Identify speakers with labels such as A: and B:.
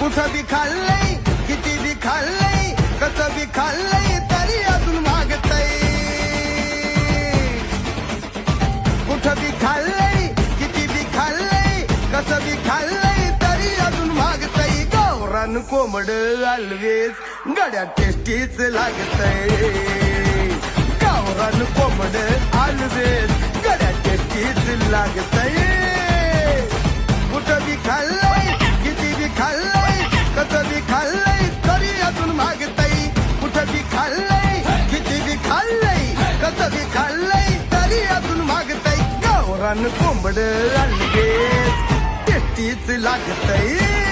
A: कुठं बी खाल्लंय किती बी खाल्लंय कसं बी खाल्लंय तरी अजून मागतय कुठं बी खाल्लंय किती बी खाल्लंय कसं बी खाल्लंय तरी अजून मागतय गावरान कोंबड always गड्या टेस्टीच लागतय गावरान कोंबड always गड्या टेस्टीच लागतय कुठं बी खाल्लंय किती बी खाल्लंय कसं बी खाल्लंय तरी अजून मागतय कुठं बी खाल्लंय किती बी खाल्लंय कसं बी खाल्लंय तरी अजून मागतय गावरान कोंबड always टेस्टीच लागतय